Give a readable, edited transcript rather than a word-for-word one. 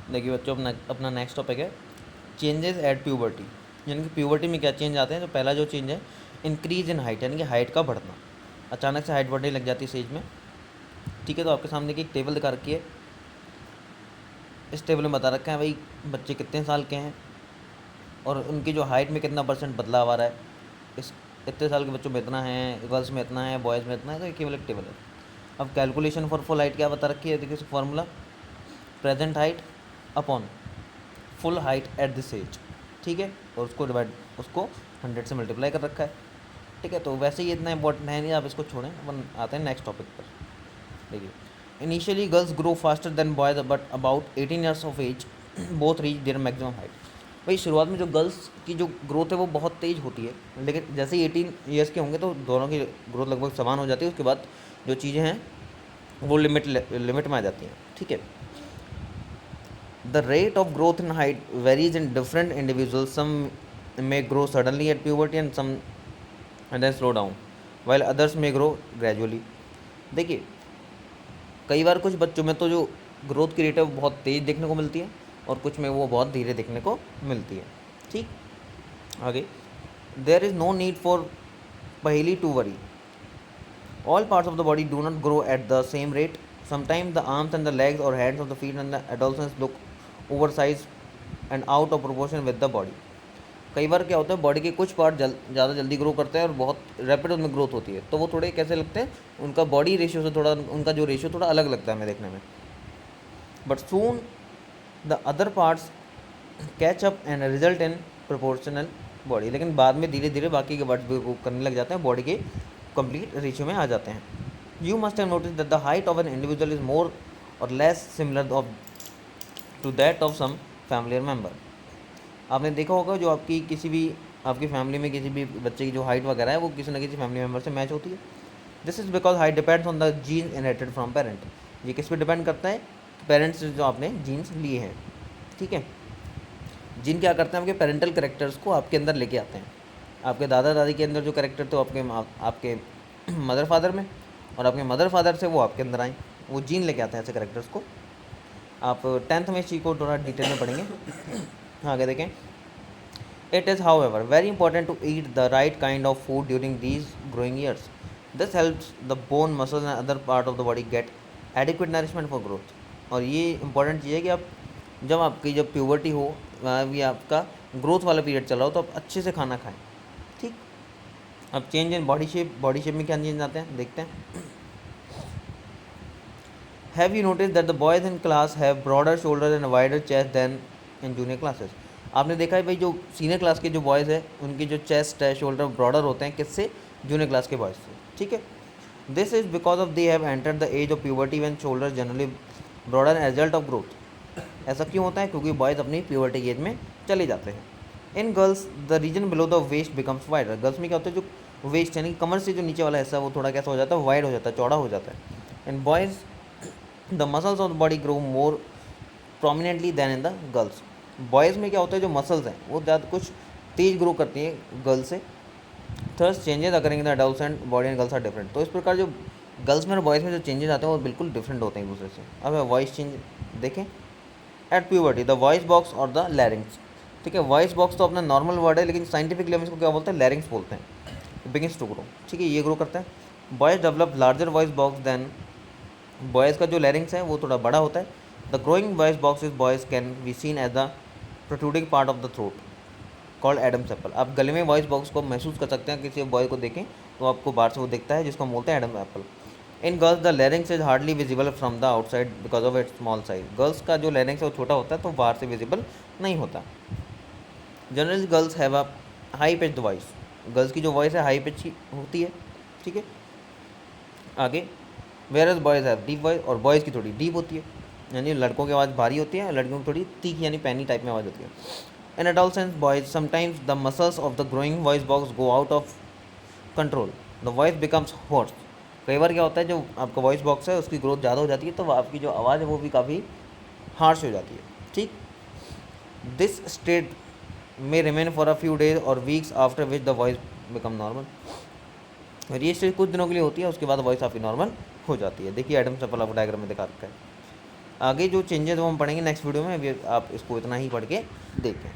देखिए बच्चों, अपना नेक्स्ट टॉपिक है चेंजेस एट प्यूबर्टी। यानी कि प्यूबर्टी में क्या चेंज आते हैं। तो पहला जो चेंज है इंक्रीज इन हाइट, यानी कि हाइट का बढ़ना। अचानक से हाइट बढ़ने लग जाती है स्टेज में। ठीक है, तो आपके सामने की एक टेबल दिखा रखी है। इस टेबल में बता रखा है भाई बच्चे कितने साल के हैं और उनकी जो हाइट में कितना % बदलाव आ रहा है। इस इतने साल के बच्चों में इतना है, गर्ल्स में इतना है, बॉयज़ में इतना है। तो ये केवल एक टेबल है। अब कैलकुलेशन फॉर फुल हाइट क्या बता रखी है, देखिए formula present height upon full height at this age. ठीक है, और उसको 100 से मल्टीप्लाई कर रखा है। ठीक है, तो वैसे ही इतना इंपॉर्टेंट है नहीं, आप इसको छोड़ें। अपन आते हैं नेक्स्ट टॉपिक पर। देखिए initially girls grow faster than boys but about 18 years of age both reach their maximum height. भाई शुरुआत में जो गर्ल्स की जो ग्रोथ है वो बहुत तेज़ होती है, लेकिन जैसे ही 18 ईयर्स के होंगे तो दोनों की ग्रोथ लगभग समान हो जाती है। उसके बाद जो चीज़ें हैं वो लिमिट में आ जाती हैं। ठीक है, the rate of growth in height varies in different individuals. Some may grow suddenly at puberty and then slow down while others may grow gradually। देखिए कई बार कुछ बच्चों में तो जो ग्रोथ की रेट है वो बहुत तेज़ देखने को मिलती है और कुछ में वो बहुत धीरे देखने को मिलती है। ठीक, आगे there is no need for पहली to worry. All parts of the body do not grow at the same rate. Sometimes the arms and the legs or hands of the feet and the adolescence look over size and out of proportion with the body. कई बार क्या होता है body के कुछ part ज़्यादा जल्दी grow करते हैं और बहुत रैपिड उनमें ग्रोथ होती है, तो वो थोड़े कैसे लगते हैं, उनका बॉडी रेशियो से थोड़ा उनका जो रेशियो थोड़ा अलग लगता है हमें देखने में। But soon the other parts catch up and result in proportional body. लेकिन बाद में धीरे धीरे बाकी के पार्ट्स भी ग्रो करने लग जाते हैं, बॉडी के कंप्लीट रेशियो में आ जाते हैं। You must have notice that the height of an individual is more or less similar of to that of some family member. आपने देखा होगा जो आपकी फैमिली में किसी भी बच्चे की जो हाइट वगैरह है वो किसी न किसी फैमिली मेम्बर से मैच होती है। This is because height depends on the gene inherited from parent. ये किस पे डिपेंड करता है, पेरेंट्स से जो आपने जीन्स लिए हैं। ठीक है, जीन क्या करते हैं, आपके पेरेंटल करेक्टर्स को आपके अंदर लेके आते हैं। आपके दादा दादी के अंदर जो करेक्टर थे आपके मदर फादर में, और आपके मदर फादर से वो आपके अंदर आए, वो जीन लेके आते हैं ऐसे करेक्टर्स को। आप 10th में इस चीज़ को थोड़ा डिटेल में पढ़ेंगे। आगे देखें, it is however very important to eat the right kind of food during these growing years. This helps the bone, muscles and other part of the body get adequate nourishment for growth। और ये important चीज़ है कि आप जब puberty हो, भी आपका growth वाला पीरियड चल रहा हो, तो आप अच्छे से खाना खाएं। ठीक, अब चेंज इन बॉडी शेप में क्या चेंज आते हैं देखते हैं। Have you notice that the boys in class have broader shoulder and wider chest than in junior classes. आपने देखा है भाई जो सीनियर क्लास के जो बॉयज़ हैं उनकी जो चेस्ट है, शोल्डर ब्रॉडर होते हैं किससे, जूनियर क्लास के बॉयज़ से। ठीक है, this is because of they have entered the age of puberty when shoulder generally broader as result of growth. ऐसा क्यों होता है, क्योंकि बॉयज़ अपनी प्यूबर्टी की एज में चले जाते हैं। In girls the region below the waist becomes wider. Girls में क्या होता है, जो वेस्ट यानी कमर से जो नीचे वाला हिस्सा वो थोड़ा कैसा हो जाता है, वाइड हो जाता है, चौड़ा हो जाता है। In boys the muscles of the body grow more prominently than in the girls. Boys में क्या होता है, जो मसल्स हैं वो ज़्यादा कुछ तेज़ ग्रो करती हैं गर्ल्स से। There's changes occurring in the adult body and girls are different. तो इस प्रकार जो गर्ल्स में और बॉयज़ में जो चेंजेस आते हैं वो बिल्कुल डिफरेंट होते हैं एक दूसरे से। अब वॉइस चेंज देखें, at puberty the voice box और द लैरिंग्स। ठीक है, वॉइस बॉक्स तो अपना नॉर्मल वर्ड है, लेकिन साइंटिफिक लेवल को क्या बोलते हैं, लैरिंग्स बोलते हैं। बिगिंस टू ग्रो, ठीक है, ये ग्रो करता है। Boys develop larger voice box then, boys का जो लैरिंग्स है वो थोड़ा बड़ा होता है। The growing voice box is boys can be seen as the protruding part of the throat called Adam's apple. आप गले में वॉइस बॉक्स को महसूस कर सकते हैं, किसी बॉय को देखें तो आपको बाहर से वो दिखता है, जिसको हम बोलते हैं Adam Apple. In girls the larynx is hardly visible from the outside because of its small size. Girls का जो लैरिंग्स है वो छोटा होता है तो बाहर से विजिबल नहीं होता। Generally girls have a high pitched voice. Girls की जो वॉइस है हाई पिच होती है। ठीक है, आगे whereas boys have deep voice, और बॉयज़ की थोड़ी डीप होती है, यानी लड़कों की आवाज़ भारी होती है, लड़कियों की थोड़ी तीखी यानी पैनी टाइप में आवाज़ होती है। In adolescence boys sometimes the muscles of the growing voice box go out of control, the voice becomes hoarse. कई बार क्या होता है, जो आपका वॉइस बॉक्स है उसकी ग्रोथ ज़्यादा हो जाती है तो आपकी जो आवाज़ है वो भी काफ़ी हार्श हो जाती है। ठीक, दिस स्टेट में remain for a few days or weeks after which the voice become normal. और ये स्टेज कुछ दिनों के लिए होती है, उसके बाद वॉइस काफ़ी नॉर्मल हो जाती है। देखिए एडम एप्पल आपको डायग्राम में दिखा रखा है। आगे जो चेंजेस वो हम पढ़ेंगे नेक्स्ट वीडियो में, अभी आप इसको इतना ही पढ़ के देखें।